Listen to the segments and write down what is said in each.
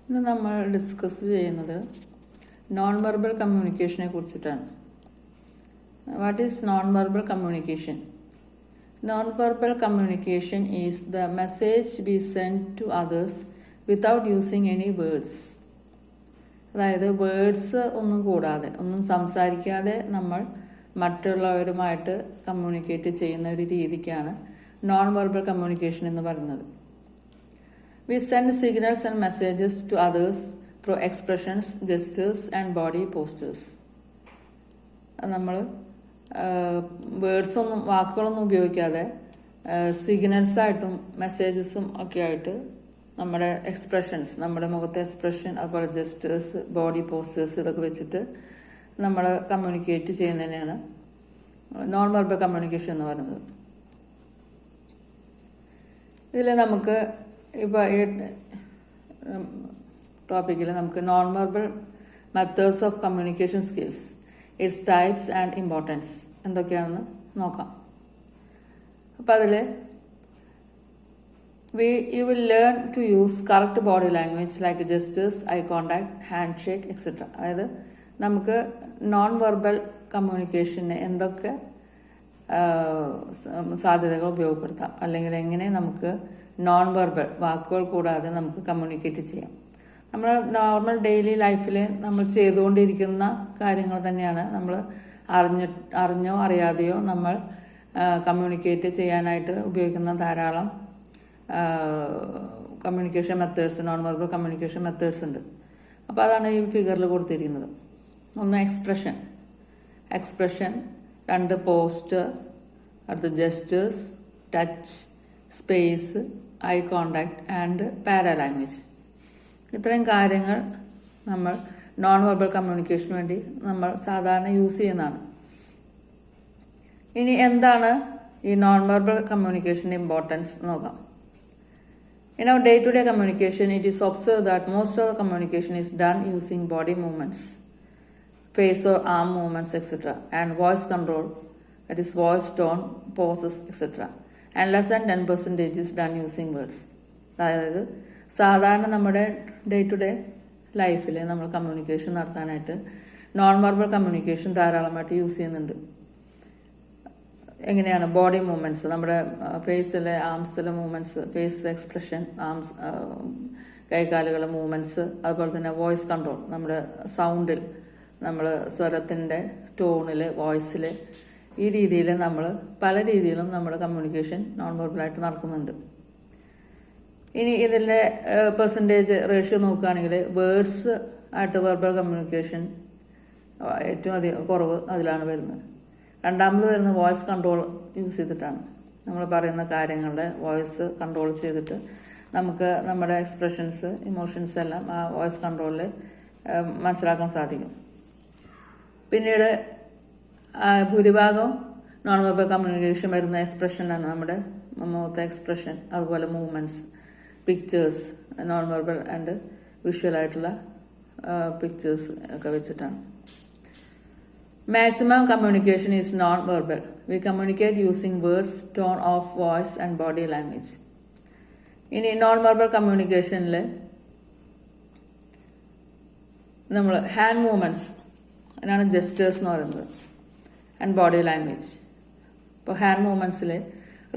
ഇന്ന് നമ്മൾ ഡിസ്കസ് ചെയ്യുന്നത് നോൺ വെർബൽ കമ്മ്യൂണിക്കേഷനെ കുറിച്ചിട്ടാണ്. What is non verbal communication? Non verbal communication is the message we send to others without using any words. അതായത് words ഒന്നും കൂടാതെ, ഒന്നും സംസാരിക്കാതെ നമ്മൾ മറ്റുള്ളവരുമായിട്ട് കമ്മ്യൂണിക്കേറ്റ് ചെയ്യുന്ന ഒരു രീതിക്കാണ് നോൺ വെർബൽ കമ്മ്യൂണിക്കേഷൻ എന്ന് പറയുന്നത്. We send signals and messages to others through expressions, gestures and body postures. നമ്മൾ വേർഡ്സൊന്നും വാക്കുകളൊന്നും ഉപയോഗിക്കാതെ സിഗ്നൽസായിട്ടും മെസ്സേജസും ഒക്കെ ആയിട്ട് നമ്മുടെ എക്സ്പ്രഷൻസ്, നമ്മുടെ മുഖത്തെ എക്സ്പ്രഷൻ, അതുപോലെ ജസ്റ്റേഴ്സ്, ബോഡി പോസ്റ്റേഴ്സ് ഇതൊക്കെ വെച്ചിട്ട് നമ്മൾ കമ്മ്യൂണിക്കേറ്റ് ചെയ്യുന്നതിനെയാണ് നോൺ വെർബൽ കമ്മ്യൂണിക്കേഷൻ എന്ന് പറയുന്നത്. ഇതിൽ നമുക്ക് ഇപ്പോൾ ഈ ടോപ്പിക്കിൽ നമുക്ക് non verbal methods of communication skills, it's types and importance എന്തൊക്കെയാണെന്ന് നോക്കാം. അപ്പം അതിൽ you will learn to use correct body language like gestures, eye contact, handshake, etc. അതായത് നമുക്ക് നോൺ വെർബൽ കമ്മ്യൂണിക്കേഷന് എന്തൊക്കെ സാധ്യതകൾ ഉപയോഗപ്പെടുത്താം, അല്ലെങ്കിൽ എങ്ങനെ നമുക്ക് നോൺ വെർബൽ വാക്കുകൾ കൂടാതെ നമുക്ക് കമ്മ്യൂണിക്കേറ്റ് ചെയ്യാം. നമ്മൾ നോർമൽ ഡെയിലി ലൈഫിൽ നമ്മൾ ചെയ്തുകൊണ്ടിരിക്കുന്ന കാര്യങ്ങൾ തന്നെയാണ് നമ്മൾ അറിഞ്ഞോ അറിയാതെയോ നമ്മൾ കമ്മ്യൂണിക്കേറ്റ് ചെയ്യാനായിട്ട് ഉപയോഗിക്കുന്ന ധാരാളം communication methods, non verbal communication methods ഉണ്ട്. അപ്പോൾ അതാണ് ഈ ഫിഗറിൽ കൊടുത്തിരിക്കുന്നത്. ഒന്ന് എക്സ്പ്രഷൻ, രണ്ട് പോസ്റ്റർ, അടുത്ത് gestures, touch, space, eye contact and പാരാലാംഗ്വേജ്. ഇത്രയും കാര്യങ്ങൾ നമ്മൾ നോൺ വെർബൽ കമ്മ്യൂണിക്കേഷന് വേണ്ടി നമ്മൾ സാധാരണ യൂസ് ചെയ്യുന്നതാണ്. ഇനി എന്താണ് ഈ നോൺ വെർബൽ കമ്മ്യൂണിക്കേഷൻ്റെ ഇമ്പോർട്ടൻസ് നോക്കാം. In our day-to-day communication, it is observed that most of the communication is done using body movements, face or arm movements, etc., and voice control, that is voice tone, poses, etc., and less than 10% is done using words. അതായത് സാധാരണ നമ്മുടെ day to day ലൈഫിൽ നമ്മൾ communication നടത്താനായിട്ട് non verbal communication ധാരാളമായിട്ട് use ചെയ്യുന്നുണ്ട്. എങ്ങനെയാണ്? Body movements, നമ്മുടെ ഫേസിലെ ആംസിലെ മൂവ്മെൻറ്റ്സ്, ഫേസ് എക്സ്പ്രഷൻ, ആംസ്, കൈകാലുകളുടെ മൂവ്മെൻറ്റ്സ്, അതുപോലെ തന്നെ വോയിസ് കൺട്രോൾ, നമ്മുടെ സൗണ്ടിൽ, നമ്മൾ സ്വരത്തിൻ്റെ ടോണിൽ, വോയിസിൽ, ഈ രീതിയിൽ നമ്മൾ പല രീതിയിലും നമ്മുടെ കമ്മ്യൂണിക്കേഷൻ നോൺ വെർബലായിട്ട് നടക്കുന്നുണ്ട്. ഇനി ഇതിൻ്റെ പെർസെൻറ്റേജ് റേഷ്യോ നോക്കുകയാണെങ്കിൽ വേർഡ്സ് ആയിട്ട് വെർബൽ കമ്മ്യൂണിക്കേഷൻ ഏറ്റവും അധികം കുറവ് അതിലാണ് വരുന്നത്. രണ്ടാമത് വരുന്നത് വോയിസ് കൺട്രോൾ യൂസ് ചെയ്തിട്ടാണ്. നമ്മൾ പറയുന്ന കാര്യങ്ങളുടെ വോയിസ് കൺട്രോൾ ചെയ്തിട്ട് നമുക്ക് നമ്മുടെ എക്സ്പ്രഷൻസ്, ഇമോഷൻസ് എല്ലാം ആ വോയിസ് കൺട്രോളിൽ മനസ്സിലാക്കാൻ സാധിക്കും. പിന്നീട് ഭൂരിഭാഗം നോൺ വെർബൽ കമ്മ്യൂണിക്കേഷൻ വരുന്ന എക്സ്പ്രഷനാണ് നമ്മുടെ മുഖത്തെ എക്സ്പ്രഷൻ, അതുപോലെ movements, pictures, non verbal and വിഷ്വലായിട്ടുള്ള പിക്ചേഴ്സ് ഒക്കെ വെച്ചിട്ടാണ്. Maximum communication is non-verbal. We communicate using words, tone of voice and body language. ഇനി നോൺ വെർബൽ കമ്മ്യൂണിക്കേഷനിൽ നമ്മൾ ഹാൻഡ് മൂവ്മെൻറ്റ്സ്, അതിനാണ് ജസ്റ്റേഴ്സ് എന്ന് പറയുന്നത്, ആൻഡ് ബോഡി ലാംഗ്വേജ്. ഇപ്പോൾ ഹാൻഡ് മൂവ്മെൻറ്റ്സിൽ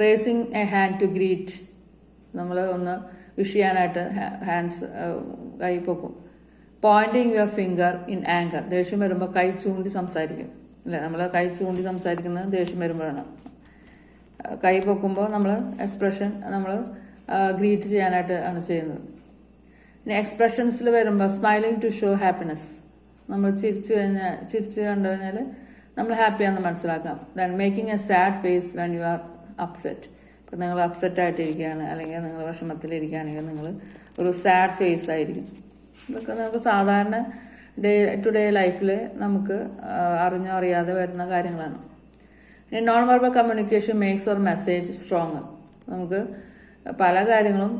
raising a hand to greet, നമ്മൾ ഒന്ന് വിഷ് ചെയ്യാനായിട്ട് ഹാൻഡ്സ് കൈ പൊക്കും. Pointing your finger in anger, ദേഷ്യം വരുമ്പോൾ കൈ ചൂണ്ടി സംസാരിക്കും അല്ലേ? നമ്മൾ കൈ ചൂണ്ടി സംസാരിക്കുന്നത് ദേഷ്യം വരുമ്പോഴാണ്. കൈ പൊക്കുമ്പോൾ നമ്മൾ എക്സ്പ്രഷൻ നമ്മൾ ഗ്രീറ്റ് ചെയ്യാനായിട്ട് ആണ് ചെയ്യുന്നത്. പിന്നെ എക്സ്പ്രഷൻസിൽ വരുമ്പോൾ സ്മൈലിംഗ് ടു ഷോ ഹാപ്പിനെസ്, നമ്മൾ ചിരിച്ച് കണ്ടു കഴിഞ്ഞാൽ നമ്മൾ ഹാപ്പിയാണെന്ന് മനസ്സിലാക്കാം. Then making a sad face when you are upset, ഇപ്പം നിങ്ങൾ അപ്സെറ്റ് ആയിട്ടിരിക്കുകയാണ് അല്ലെങ്കിൽ നിങ്ങൾ വിഷമത്തിലിരിക്കുകയാണെങ്കിൽ നിങ്ങൾ ഒരു സാഡ് ഫേസ് ആയിരിക്കും. ഇതൊക്കെ നമുക്ക് സാധാരണ ഡേ ടു ഡേ ലൈഫിൽ നമുക്ക് അറിഞ്ഞോ അറിയാതെ വരുന്ന കാര്യങ്ങളാണ്. ഇനി non verbal communication makes our message stronger. നമുക്ക് പല കാര്യങ്ങളും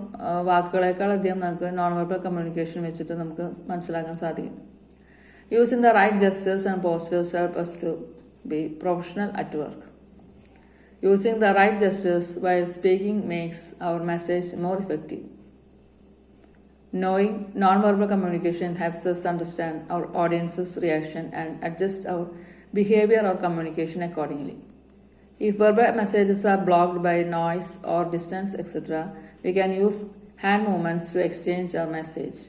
വാക്കുകളേക്കാൾ അധികം നമുക്ക് നോൺ വെർബൽ കമ്മ്യൂണിക്കേഷൻ വെച്ചിട്ട് നമുക്ക് മനസ്സിലാക്കാൻ സാധിക്കും. Using the right gestures and postures help us to be professional at work. Using the right gestures while speaking makes our message more effective. Knowing non-verbal communication helps us understand our audience's reaction and adjust our behavior or communication accordingly. If verbal messages are blocked by noise or distance, etc., we can use hand movements to exchange our message.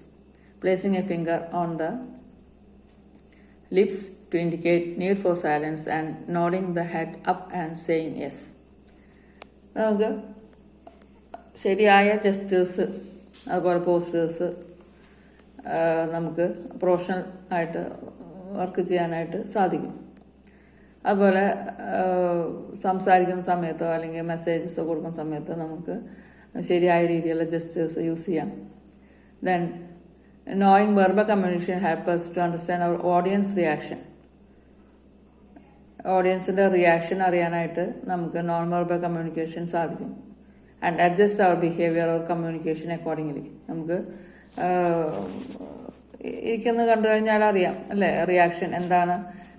Placing a finger on the lips to indicate need for silence and nodding the head up and saying yes. നമുക്ക് ശരിയായ gestures അതുപോലെ posters നമുക്ക് professional ആയിട്ട് work ചെയ്യാനായിട്ട് സാധിക്കും. അതുപോലെ സംസാരിക്കുന്ന സമയത്തോ അല്ലെങ്കിൽ മെസ്സേജസ് കൊടുക്കുന്ന സമയത്തോ നമുക്ക് ശരിയായ രീതിയിലുള്ള ജസ്റ്റേഴ്സ് യൂസ് ചെയ്യാം. Then knowing verbal communication helps us to understand our audience reaction. ഓഡിയൻസിൻ്റെ റിയാക്ഷൻ അറിയാനായിട്ട് നമുക്ക് നോൺ വെർബൽ കമ്മ്യൂണിക്കേഷൻ സാധിക്കും. And adjust our behaviour or communication accordingly. നമുക്ക് ഇരിക്കുന്നത് കണ്ടു കഴിഞ്ഞാൽ അറിയാം അല്ലേ റിയാക്ഷൻ എന്താണ്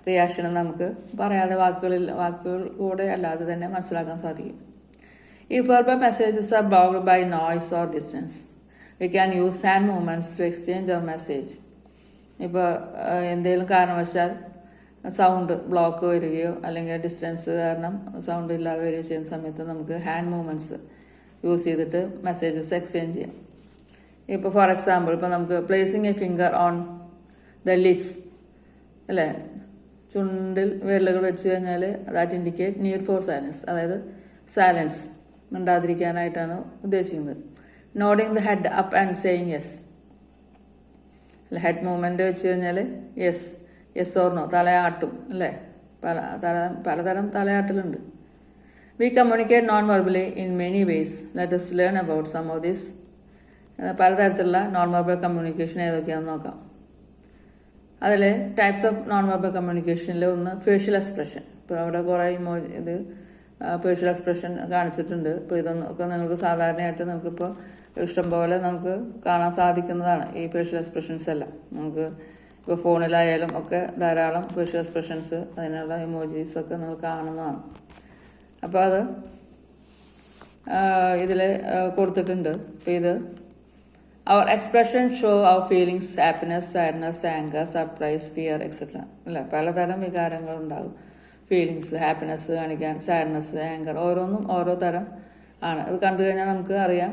റിയാക്ഷൻ എന്ന് നമുക്ക് പറയാതെ വാക്കുകൾ കൂടെ അല്ലാതെ തന്നെ മനസ്സിലാക്കാൻ സാധിക്കും. If verbal messages are blocked by noise or distance, we can use hand movements to exchange our message. ഇപ്പോൾ എന്തെങ്കിലും കാരണവശാൽ സൗണ്ട് ബ്ലോക്ക് വരികയോ അല്ലെങ്കിൽ ഡിസ്റ്റൻസ് കാരണം സൗണ്ട് ഇല്ലാതെ വരികയോ ചെയ്യുന്ന സമയത്ത് നമുക്ക് ഹാൻഡ് മൂവ്മെൻറ്റ്സ് യൂസ് ചെയ്തിട്ട് മെസ്സേജസ് എക്സ്ചേഞ്ച് ചെയ്യാം. ഇപ്പോൾ ഫോർ എക്സാമ്പിൾ ഇപ്പോൾ നമുക്ക് placing a finger on the lips അല്ലേ, ചുണ്ടിൽ വിരലുകൾ വെച്ച് കഴിഞ്ഞാൽ that indicate need for silence, അതായത് സൈലൻസ് മിണ്ടാതിരിക്കാനായിട്ടാണ് ഉദ്ദേശിക്കുന്നത്. Nodding the head up and saying yes, head movement വെച്ച് കഴിഞ്ഞാൽ യെസ്, യെസ് ഓർ നോ, തലയാട്ടും അല്ലേ, പലതരം തലയാട്ടലുണ്ട്. We communicate non verbally in many ways. Let us learn about some of this. പലതരത്തിലുള്ള നോൺ വെർബൽ കമ്മ്യൂണിക്കേഷൻ ഏതൊക്കെയാണെന്ന് നോക്കാം. അതിൽ ടൈപ്സ് ഓഫ് നോൺ വെർബൽ കമ്മ്യൂണിക്കേഷനിൽ ഒന്ന് ഫേഷ്യൽ എക്സ്പ്രഷൻ. ഇപ്പോൾ അവിടെ കുറേ ഇത് ഫേഷ്യൽ എക്സ്പ്രഷൻ കാണിച്ചിട്ടുണ്ട്. ഇപ്പോൾ ഇതൊക്കെ നിങ്ങൾക്ക് സാധാരണയായിട്ട് നിങ്ങൾക്കിപ്പോൾ ഇഷ്ടംപോലെ നമുക്ക് കാണാൻ സാധിക്കുന്നതാണ് ഈ ഫേഷ്യൽ എക്സ്പ്രഷൻസ് എല്ലാം. നമുക്ക് ഇപ്പോൾ ഫോണിലായാലും ഒക്കെ ധാരാളം ഫേഷ്യൽ എക്സ്പ്രഷൻസ് അതിനുള്ള ഇമോജീസ് ഒക്കെ നിങ്ങൾ കാണുന്നതാണ്. അപ്പോൾ അത് ഇതിൽ കൊടുത്തിട്ടുണ്ട്. അപ്പോൾ ഇത് അവർ expression show our feelings, happiness, sadness, anger, surprise, fear etcetera അല്ല, പലതരം വികാരങ്ങൾ ഉണ്ടാകും. ഫീലിങ്സ്, ഹാപ്പിനെസ് കാണിക്കാൻ, സാഡ്നെസ്, ആങ്കർ, ഓരോന്നും ഓരോ തരം ആണ്. അത് കണ്ടു കഴിഞ്ഞാൽ നമുക്ക് അറിയാം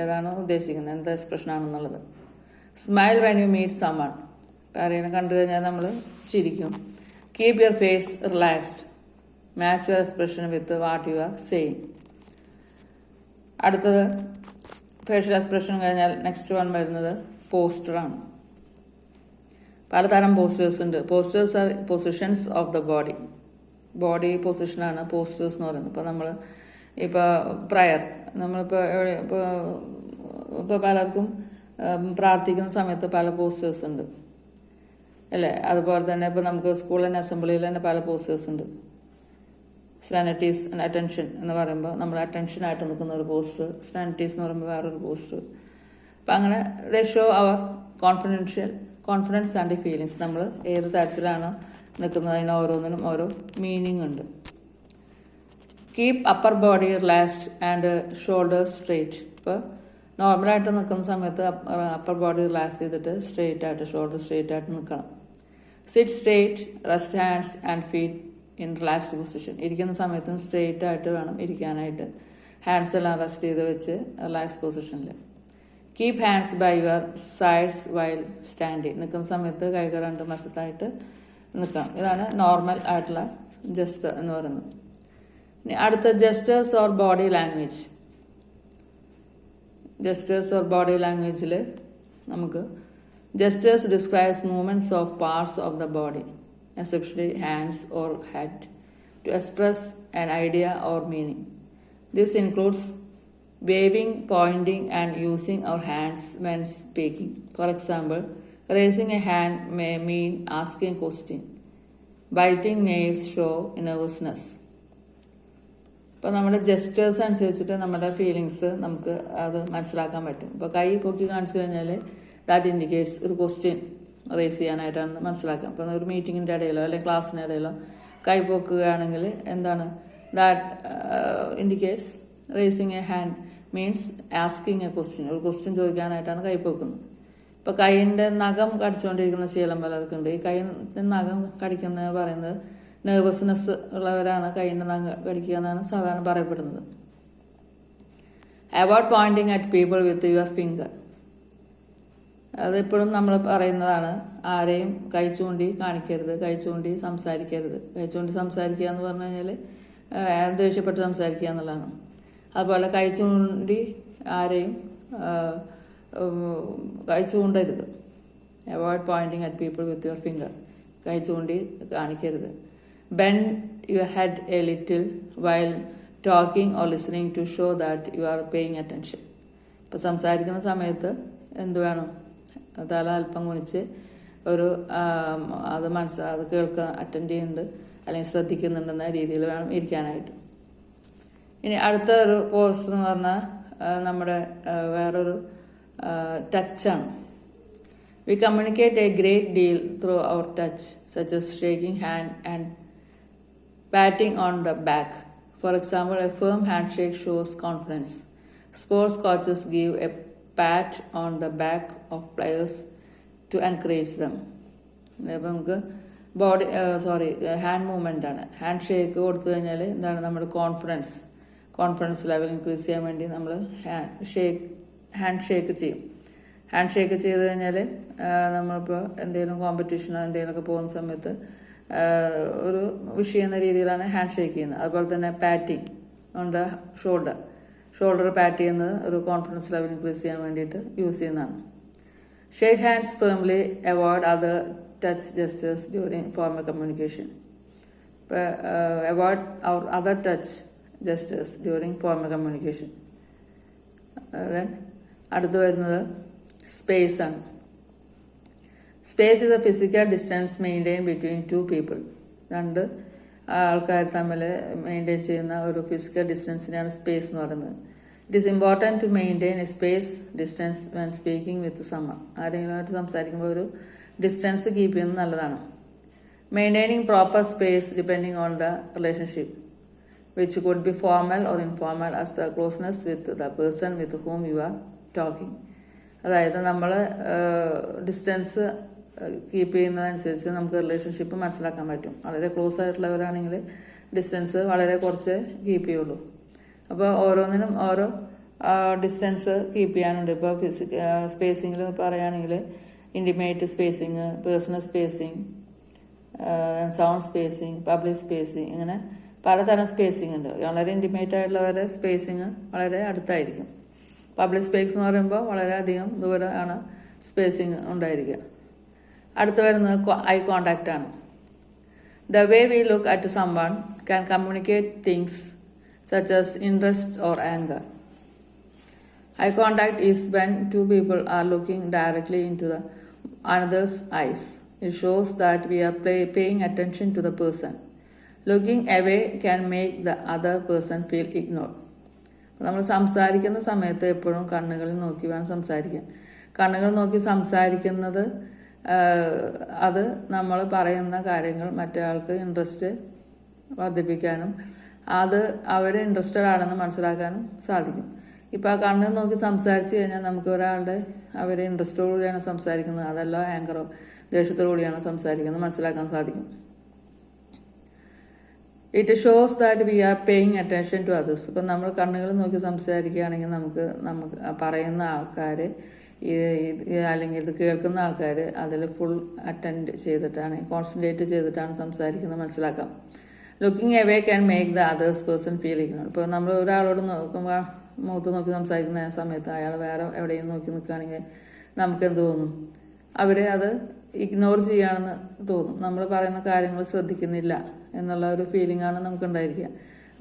ഏതാണ് ഉദ്ദേശിക്കുന്നത്, എന്ത് എക്സ്പ്രഷൻ ആണെന്നുള്ളത്. Smile when you meet someone, ആരെയും കണ്ടു കഴിഞ്ഞാൽ നമ്മൾ ചിരിക്കും. Keep your face relaxed, match your expression with what you are saying. അടുത്തത് ഫേഷ്യൽ എക്സ്പ്രഷൻ കഴിഞ്ഞാൽ നെക്സ്റ്റ് വൺ വരുന്നത് പോസ്റ്ററാണ്. പലതരം പോസ്റ്റേഴ്സ് ഉണ്ട്. Postures are positions of the body പൊസിഷനാണ് പോസ്റ്റേഴ്സ് എന്ന് പറയുന്നത്. ഇപ്പോൾ നമ്മൾ ഇപ്പോൾ പ്രയർ നമ്മളിപ്പോൾ ഇപ്പോൾ പലർക്കും പ്രാർത്ഥിക്കുന്ന സമയത്ത് പല പോസ്റ്റേഴ്സ് ഉണ്ട് അല്ലേ. അതുപോലെ തന്നെ ഇപ്പോൾ നമുക്ക് സ്കൂളിൽ അസംബ്ലിയിൽ തന്നെ പല പോസ്റ്റേഴ്സ് ഉണ്ട്. സ്റ്റാനിറ്റീസ് ആൻഡ് അറ്റൻഷൻ എന്ന് പറയുമ്പോൾ നമ്മൾ അറ്റൻഷനായിട്ട് നിൽക്കുന്ന ഒരു പോസ്റ്റർ, സ്റ്റാനിറ്റീസ് എന്ന് പറയുമ്പോൾ വേറൊരു പോസ്റ്റർ. അപ്പം അങ്ങനെ they show our confidence and feelings. നമ്മൾ ഏത് തരത്തിലാണ് നിൽക്കുന്നത് അതിന് ഓരോന്നിനും ഓരോ മീനിങ് ഉണ്ട്. Keep upper body relaxed and shoulders straight. ഇപ്പോൾ നോർമലായിട്ട് നിൽക്കുന്ന സമയത്ത് അപ്പർ ബോഡി റിലാക്സ് ചെയ്തിട്ട് സ്ട്രെയിറ്റ് ആയിട്ട് ഷോൾഡർ സ്ട്രെയിറ്റ് ആയിട്ട് നിൽക്കണം. Sit straight, rest hands and feet in relaxed position. ഇരിക്കുന്ന സമയത്തും സ്ട്രെയിറ്റ് ആയിട്ട് വേണം ഇരിക്കാനായിട്ട്. ഹാൻഡ്സ് എല്ലാം റെസ്റ്റ് ചെയ്ത് വെച്ച് റിലാക്സ് പൊസിഷനിൽ. Keep hands by your sides while standing. നിൽക്കുന്ന സമയത്ത് കൈകൾ രണ്ടും വശത്തായിട്ട് നിൽക്കണം. ഇതാണ് നോർമൽ ആയിട്ടുള്ള ജസ്റ്റർ എന്ന് പറയുന്നത്. ഇനി അടുത്ത gestures or body language. Gestures or body ലാംഗ്വേജിൽ നമുക്ക് gestures describes movements of parts of the body, especially hands or head, to express an idea or meaning. This includes waving, pointing, and using our hands when speaking. For example, raising a hand may mean asking a question. Biting nails show nervousness. ഇപ്പോൾ നമ്മുടെ gestures അനുസരിച്ചിട്ട് നമ്മുടെ feelings നമുക്ക് അത് മനസ്സിലാക്കാൻ പറ്റും. ഇപ്പോൾ കൈ പൊക്കി കാണിച്ചു കഴിഞ്ഞാൽ ദാറ്റ് ഇൻഡിക്കേറ്റ്സ് ഒരു ക്വസ്റ്റ്യൻ റേസ് ചെയ്യാനായിട്ടാണ് മനസ്സിലാക്കാം. അപ്പോൾ ഒരു മീറ്റിങ്ങിൻ്റെ ഇടയിലോ അല്ലെങ്കിൽ ക്ലാസ്സിൻ്റെ ഇടയിലോ കൈ പൊക്കുകയാണെങ്കിൽ എന്താണ് that indicates racing a hand means asking A question, ഒരു ക്വസ്റ്റ്യൻ ചോദിക്കാനായിട്ടാണ് കൈ പൊക്കുന്നത്. ഇപ്പോൾ കൈയിൻ്റെ നഖം കടിച്ചുകൊണ്ടിരിക്കുന്ന ശീലം പലർക്കുണ്ട്. ഈ കൈയിൻ്റെ നഖം കടിക്കുന്നത് പറയുന്നത് നെർവസ്നെസ് ഉള്ളവരാണ് കൈയിൻ്റെ നഖം കടിക്കുക എന്നാണ് സാധാരണ പറയപ്പെടുന്നത്. Avoid pointing at people with your finger. അതെപ്പോഴും നമ്മൾ പറയുന്നതാണ്. ആരെയും കൈ ചൂണ്ടി കാണിക്കരുത്, കൈ ചൂണ്ടി സംസാരിക്കരുത്. കൈ ചൂണ്ടി സംസാരിക്കുക എന്ന് പറഞ്ഞു കഴിഞ്ഞാൽ ദേഷ്യപ്പെട്ട് സംസാരിക്കുക എന്നുള്ളതാണ്. അതുപോലെ കൈ ചൂണ്ടി ആരെയും കൈ ചൂണ്ടരുത്. Avoid pointing at people with your finger. കൈ ചൂണ്ടി കാണിക്കരുത്. Bend your head a little while talking or listening to show that you are paying attention. ഇപ്പം സംസാരിക്കുന്ന സമയത്ത് എന്ത് വേണം? തല അല്പം കുനിച്ച് ഒരു അത് കേൾക്കാൻ അറ്റൻഡ് ചെയ്യുന്നുണ്ട് അല്ലെങ്കിൽ ശ്രദ്ധിക്കുന്നുണ്ടെന്ന രീതിയിൽ വേണം ഇരിക്കാനായിട്ട്. ഇനി അടുത്ത ഒരു പോസ് എന്ന് പറഞ്ഞാൽ നമ്മുടെ വേറൊരു ടച്ചാണ്. We communicate a great deal through our touch, such as shaking hand and patting on the back. For example, a firm handshake shows confidence. Sports coaches give a pat on the back of players to encourage them. നമുക്ക് hand movement ആണ്. Hand shake കൊടുത്തു കഴിഞ്ഞാൽ എന്താണ്? നമ്മുടെ confidence level increase ചെയ്യാൻ വേണ്ടി നമ്മൾ hand shake ചെയ്യും. ഹാൻഡ് ഷേക്ക് ചെയ്ത് കഴിഞ്ഞാൽ നമ്മളിപ്പോൾ എന്തെങ്കിലും കോമ്പറ്റീഷനോ എന്തെങ്കിലുമൊക്കെ പോകുന്ന സമയത്ത് ഒരു വിഷയം എന്ന രീതിയിലാണ് ഹാൻഡ് ഷേക്ക് ചെയ്യുന്നത്. അതുപോലെ തന്നെ patting on the shoulder pat ചെയ്യുന്നത് ഒരു കോൺഫിഡൻസ് ലെവൽ ഇൻക്രീസ് ചെയ്യാൻ വേണ്ടിയിട്ട് യൂസ് ചെയ്യുന്നതാണ്. Shake hands firmly, avoid other touch gestures during formal communication. ഇപ്പോൾ avoid other touch gestures during formal communication. Then അടുത്ത് വരുന്നത് സ്പേസ് ആണ്. Space is a physical distance maintain between two people. രണ്ട് ആൾക്കാർ തമ്മിൽ മെയിൻറ്റെയിൻ ചെയ്യുന്ന ഒരു ഫിസിക്കൽ ഡിസ്റ്റൻസിനെയാണ് സ്പേസ് എന്ന് പറയുന്നത്. It is important to maintain a space distance when speaking with someone. ആരെങ്കിലുമായിട്ട് സംസാരിക്കുമ്പോൾ ഒരു ഡിസ്റ്റൻസ് കീപ്പ് ചെയ്യുന്നത് നല്ലതാണ്. Maintaining proper space depending on the relationship, which could be formal or informal as the closeness with the person with whom you are talking. അതായത് നമ്മൾ distance keep ചെയ്യുന്നതനുസരിച്ച് നമുക്ക് relationship മനസ്സിലാക്കാൻ പറ്റും. വളരെ ക്ലോസ് ആയിട്ടുള്ളവരാണെങ്കിൽ ഡിസ്റ്റൻസ് വളരെ കുറച്ച് കീപ്പ് ചെയ്യുള്ളൂ. അപ്പോൾ ഓരോന്നിനും ഓരോ ഡിസ്റ്റൻസ് കീപ്പ് ചെയ്യാനുണ്ട്. ഇപ്പോൾ സ്പേസിങ്ങിൽ പറയുകയാണെങ്കിൽ intimate spacing, personal spacing, sound spacing, public spacing, ഇങ്ങനെ പലതരം സ്പേസിങ് ഉണ്ട്. വളരെ ഇൻറ്റിമേറ്റ് ആയിട്ടുള്ളവരുടെ സ്പേസിങ് വളരെ അടുത്തായിരിക്കും. പബ്ലിക് സ്പേസ് എന്ന് പറയുമ്പോൾ വളരെയധികം ദൂരമാണ് സ്പേസിങ് ഉണ്ടായിരിക്കുക. അടുത്ത് വരുന്നത് ഐ കോണ്ടാക്റ്റ് ആണ്. The way we look at someone can communicate things such as interest or anger. Eye contact is when two people are looking directly into the another's eyes. It shows that we are paying attention to the person. Looking away can make the other person feel ignored. നമ്മൾ സംസാരിക്കുന്ന സമയത്ത് എപ്പോഴും കണ്ണുകളിൽ നോക്കി വേണം സംസാരിക്കാൻ. കണ്ണുകൾ നോക്കി സംസാരിക്കുന്നത് അത് നമ്മൾ പറയുന്ന കാര്യങ്ങൾ മറ്റൊരാൾക്ക് ഇൻട്രസ്റ്റ് വർദ്ധിപ്പിക്കാനും അത് അവർ ഇൻട്രസ്റ്റഡ് ആണെന്ന് മനസ്സിലാക്കാനും സാധിക്കും. ഇപ്പോൾ ആ കണ്ണ് നോക്കി സംസാരിച്ച് കഴിഞ്ഞാൽ നമുക്ക് ഒരാളുടെ അവർ ഇൻട്രസ്റ്റോടുകൂടിയാണ് സംസാരിക്കുന്നത്, അതല്ല ആങ്കറോ ദേഷ്യത്തോടുകൂടിയാണ് സംസാരിക്കുന്നത് മനസ്സിലാക്കാൻ സാധിക്കും. It shows that we are paying attention to others. ഇപ്പം നമ്മൾ കണ്ണുകൾ നോക്കി സംസാരിക്കുകയാണെങ്കിൽ നമുക്ക് പറയുന്ന ആൾക്കാർ അല്ലെങ്കിൽ ഇത് കേൾക്കുന്ന ആൾക്കാർ അതിൽ ഫുൾ അറ്റൻഡ് ചെയ്തിട്ടാണ്, കോൺസെൻട്രേറ്റ് ചെയ്തിട്ടാണ് സംസാരിക്കുന്നത് മനസ്സിലാക്കാം. Looking away can make the others person feel ignored. ഇപ്പോൾ നമ്മൾ ഒരാളോട് നോക്കുമ്പോൾ മുഖത്ത് നോക്കി സംസാരിക്കുന്ന സമയത്ത് അയാൾ വേറെ എവിടെയും നോക്കി നിൽക്കുകയാണെങ്കിൽ നമുക്ക് എന്ത് തോന്നും? അവർ അത് ഇഗ്നോർ ചെയ്യുകയാണെന്ന് തോന്നും. നമ്മൾ പറയുന്ന കാര്യങ്ങൾ ശ്രദ്ധിക്കുന്നില്ല എന്നുള്ള ഒരു ഫീലിംഗ് ആണ് നമുക്ക് ഉണ്ടായിരിക്കുക.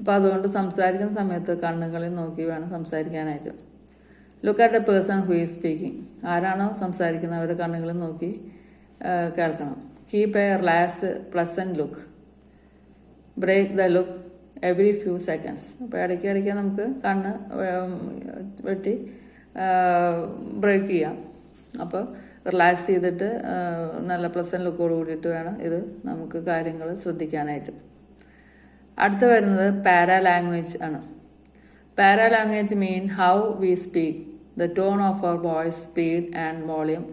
അപ്പോൾ അതുകൊണ്ട് സംസാരിക്കുന്ന സമയത്ത് കണ്ണുകളിൽ നോക്കി വേണം സംസാരിക്കാനായിട്ട്. Look at the person who is speaking. ആരാണോ സംസാരിക്കുന്നത് അവരുടെ കണ്ണുകളിൽ നോക്കി കേൾക്കണം. Keep a relaxed pleasant look. Break the look every few seconds. അപ്പോൾ ഇടയ്ക്ക് നമുക്ക് കണ്ണ് വെട്ടി ബ്രേക്ക് ചെയ്യാം. അപ്പോൾ റിലാക്സ് ചെയ്തിട്ട് നല്ല പ്ലസന്റ് ലുക്കോട് കൂടിയിട്ട് വേണം ഇത് നമുക്ക് കാര്യങ്ങൾ ശ്രദ്ധിക്കാനായിട്ട്. അടുത്ത് വരുന്നത് പാരാ ലാംഗ്വേജ് ആണ്. Paralanguage mean how we speak. The tone of our voice, speed and volume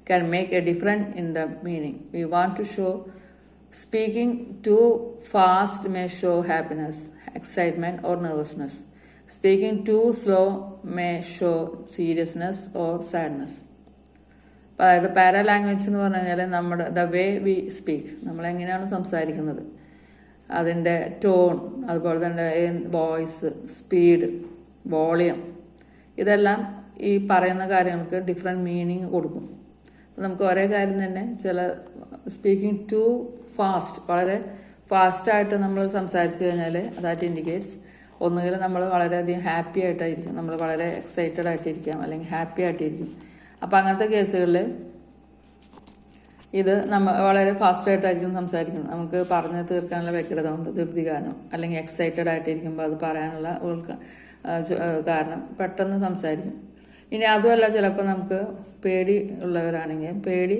can make a difference in the meaning. We want to show speaking too fast may show happiness, excitement or nervousness. Speaking too slow may show seriousness or sadness. അതായത് പാരാലാംഗ്വേജ് എന്ന് പറഞ്ഞു കഴിഞ്ഞാൽ നമ്മുടെ the way V speak, നമ്മളെങ്ങനെയാണ് സംസാരിക്കുന്നത്, അതിൻ്റെ tone, അതുപോലെ തന്നെ voice, speed, volume, ഇതെല്ലാം ഈ പറയുന്ന കാര്യങ്ങൾക്ക് ഡിഫറെൻറ്റ് മീനിങ് കൊടുക്കും. നമുക്ക് ഒരേ കാര്യം തന്നെ ചില സ്പീക്കിംഗ് ടു ഫാസ്റ്റ്, വളരെ ഫാസ്റ്റായിട്ട് നമ്മൾ സംസാരിച്ചു കഴിഞ്ഞാൽ ദാറ്റ് ഇൻഡിക്കേറ്റ്സ് ഒന്നുകിൽ നമ്മൾ വളരെയധികം ഹാപ്പി ആയിട്ടായിരിക്കും, നമ്മൾ വളരെ എക്സൈറ്റഡ് ആയിട്ടിരിക്കാം, അല്ലെങ്കിൽ ഹാപ്പി ആയിട്ടിരിക്കും. അപ്പം അങ്ങനത്തെ കേസുകളിൽ ഇത് വളരെ ഫാസ്റ്റായിട്ടായിരിക്കും സംസാരിക്കുന്നത്. നമുക്ക് പറഞ്ഞ് തീർക്കാനുള്ള വ്യഗ്രത കൊണ്ട്, ധൃതി കാരണം, അല്ലെങ്കിൽ എക്സൈറ്റഡ് ആയിട്ടിരിക്കുമ്പോൾ അത് പറയാനുള്ള കാരണം പെട്ടെന്ന് സംസാരിക്കും. ഇനി അതുമല്ല, ചിലപ്പോൾ നമുക്ക് പേടി ഉള്ളവരാണെങ്കിൽ പേടി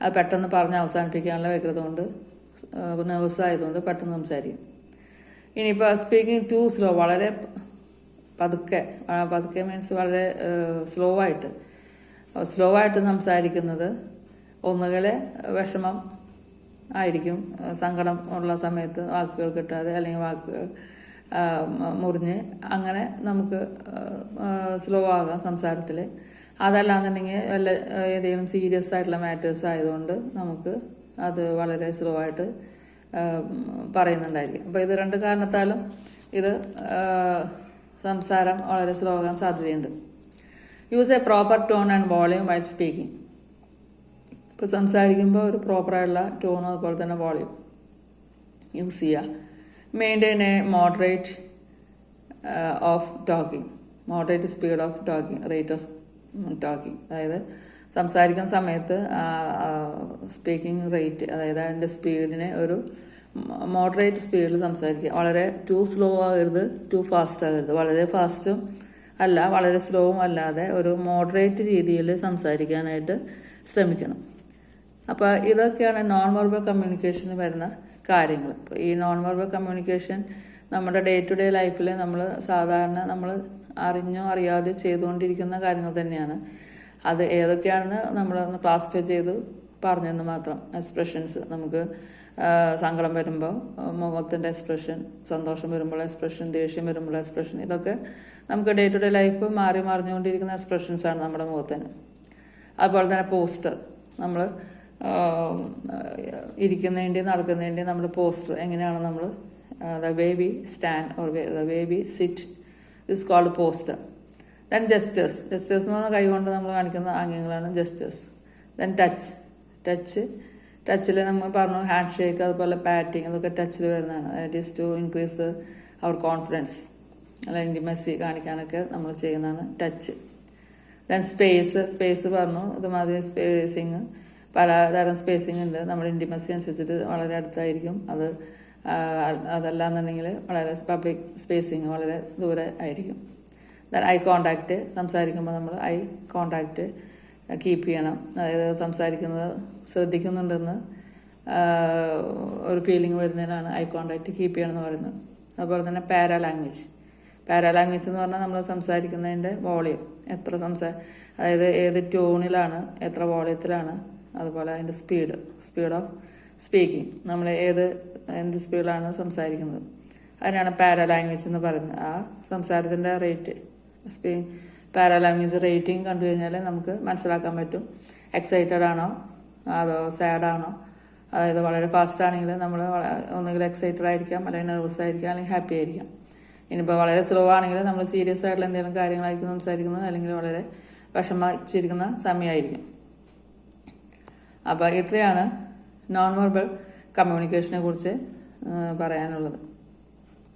അത് പെട്ടെന്ന് പറഞ്ഞ് അവസാനിപ്പിക്കാനുള്ള വ്യഗ്രത കൊണ്ട്, നെർവസ് ആയതുകൊണ്ട് പെട്ടെന്ന് സംസാരിക്കും. ഇനിയിപ്പോൾ സ്പീക്കിംഗ് ടു സ്ലോ, വളരെ പതുക്കെ മീൻസ് വളരെ സ്ലോ ആയിട്ട് സംസാരിക്കുന്നത് ഒന്നുകിൽ വിഷമം ആയിരിക്കും, സങ്കടം ഉള്ള സമയത്ത് വാക്കുകൾ കിട്ടാതെ, അല്ലെങ്കിൽ വാക്കുകൾ മുറിഞ്ഞ് അങ്ങനെ നമുക്ക് സ്ലോ ആകാം സംസാരത്തിൽ. അതല്ലാന്നുണ്ടെങ്കിൽ ഏതെങ്കിലും സീരിയസ് ആയിട്ടുള്ള മാറ്റേഴ്സ് ആയതുകൊണ്ട് നമുക്ക് അത് വളരെ സ്ലോ ആയിട്ട് പറയുന്നുണ്ടായിരിക്കും. അപ്പോൾ ഇത് രണ്ട് കാരണത്താലും ഇത് സംസാരം വളരെ സ്ലോ ആകാൻ സാധ്യതയുണ്ട്. Use A proper tone and volume while speaking. ഇപ്പോൾ സംസാരിക്കുമ്പോൾ ഒരു പ്രോപ്പറായിട്ടുള്ള ടോണും അതുപോലെ തന്നെ വോളിയം യൂസ് ചെയ്യുക. Maintain A moderate of talking, moderate speed of talking, rate of talking. അതായത് സംസാരിക്കുന്ന സമയത്ത് സ്പീക്കിംഗ് റേറ്റ്, അതായത് അതിൻ്റെ സ്പീഡിനെ ഒരു മോഡറേറ്റ് സ്പീഡിൽ സംസാരിക്കുക. വളരെ ടു സ്ലോ ആകരുത്, ടു ഫാസ്റ്റ് ആകരുത്, വളരെ ഫാസ്റ്റും അല്ല വളരെ സ്ലോവും അല്ലാതെ ഒരു മോഡറേറ്റ് രീതിയിൽ സംസാരിക്കാനായിട്ട് ശ്രമിക്കണം. അപ്പോൾ ഇതൊക്കെയാണ് നോൺ വെർബൽ കമ്മ്യൂണിക്കേഷനിൽ വരുന്ന കാര്യങ്ങൾ. ഇപ്പോൾ ഈ നോൺ വെർബൽ കമ്മ്യൂണിക്കേഷൻ നമ്മുടെ ഡേ ടു ഡേ ലൈഫിൽ നമ്മൾ സാധാരണ നമ്മൾ അറിഞ്ഞോ അറിയാതെ ചെയ്തുകൊണ്ടിരിക്കുന്ന കാര്യങ്ങൾ തന്നെയാണ്. അത് ഏതൊക്കെയാണെന്ന് നമ്മളൊന്ന് ക്ലാസിഫൈ ചെയ്ത് പറഞ്ഞെന്ന് മാത്രം. എക്സ്പ്രഷൻസ്, നമുക്ക് സങ്കടം വരുമ്പോൾ മുഖത്തിൻ്റെ എക്സ്പ്രഷൻ, സന്തോഷം വരുമ്പോൾ എക്സ്പ്രഷൻ, ദേഷ്യം വരുമ്പോൾ എക്സ്പ്രഷൻ, ഇതൊക്കെ നമുക്ക് ഡേ ടു ഡേ ലൈഫ് മറിഞ്ഞുകൊണ്ടിരിക്കുന്ന എക്സ്പ്രഷൻസാണ് നമ്മുടെ മുഖത്തിന്. അതുപോലെ തന്നെ പോസ്റ്റർ, നമ്മൾ ഇരിക്കുന്നതിൻ്റെയും നടക്കുന്നതിൻ്റെയും നമ്മൾ പോസ്റ്റർ എങ്ങനെയാണ് നമ്മൾ the way we stand or the way we sit is called posture. Then gestures എന്ന് പറഞ്ഞാൽ കൈകൊണ്ട് നമ്മൾ കാണിക്കുന്ന ആംഗ്യങ്ങളാണ് ജസ്റ്റേഴ്സ്. ദെൻ ടച്ചിൽ നമ്മൾ പറഞ്ഞു ഹാൻഡ് ഷേക്ക്, അതുപോലെ പാറ്റിങ്, അതൊക്കെ ടച്ചിൽ വരുന്നതാണ്. That is to increase our confidence, അല്ല ഇൻറ്റിമസി കാണിക്കാനൊക്കെ നമ്മൾ ചെയ്യുന്നതാണ് ടച്ച്. ദെൻ സ്പേസ് പറഞ്ഞു, ഇതുമാതിരി സ്പേസിങ്, പലതരം സ്പേസിങ് ഉണ്ട്. നമ്മുടെ ഇൻറ്റിമസി അനുസരിച്ചിട്ട് വളരെ അടുത്തായിരിക്കും അത്. അതല്ലാന്നുണ്ടെങ്കിൽ വളരെ പബ്ലിക് സ്പേസിങ് വളരെ ദൂരെ ആയിരിക്കും. ദെൻ ഐ കോണ്ടാക്റ്റ്, സംസാരിക്കുമ്പോൾ നമ്മൾ ഐ കോണ്ടാക്റ്റ് കീപ്പ് ചെയ്യണം. അതായത് സംസാരിക്കുന്നത് ശ്രദ്ധിക്കുന്നുണ്ടെന്ന് ഒരു ഫീലിംഗ് വരുന്നതിനാണ് ഐ കോണ്ടാക്റ്റ് കീപ്പ് ചെയ്യണം എന്ന് പറയുന്നത്. അതുപോലെ തന്നെ പാരാലാംഗ്വേജ് എന്ന് പറഞ്ഞാൽ നമ്മൾ സംസാരിക്കുന്നതിൻ്റെ വോളിയം, എത്ര അതായത് ഏത് ടോണിലാണ്, എത്ര വോളിയത്തിലാണ്, അതുപോലെ അതിൻ്റെ സ്പീഡ് ഓഫ് സ്പീക്കിംഗ്, നമ്മൾ എന്ത് സ്പീഡിലാണ് സംസാരിക്കുന്നത്, അതിനാണ് പാരാലാംഗ്വേജ് എന്ന് പറയുന്നത്. ആ സംസാരത്തിൻ്റെ റേറ്റ്, പാരാലാംഗ്വേജ് റേറ്റിംഗ് കണ്ടു കഴിഞ്ഞാൽ നമുക്ക് മനസ്സിലാക്കാൻ പറ്റും എക്സൈറ്റഡ് ആണോ അതോ സാഡ് ആണോ. അതായത് വളരെ ഫാസ്റ്റ് ആണെങ്കിൽ നമ്മൾ ഒന്നുകിൽ എക്സൈറ്റഡ് ആയിരിക്കാം, അല്ലെങ്കിൽ നെർവസ് ആയിരിക്കാം, അല്ലെങ്കിൽ ഹാപ്പി ആയിരിക്കാം. ഇനിയിപ്പോൾ വളരെ സ്ലോ ആണെങ്കിൽ നമ്മൾ സീരിയസ് ആയിട്ടുള്ള എന്തെങ്കിലും കാര്യങ്ങളായിരിക്കും സംസാരിക്കുന്നത്, അല്ലെങ്കിൽ വളരെ വിഷമിച്ചിരിക്കുന്ന സമയമായിരിക്കും. അപ്പോൾ ഇത്രയാണ് നോൺ വെർബൽ കമ്മ്യൂണിക്കേഷനെ കുറിച്ച് പറയാനുള്ളത്.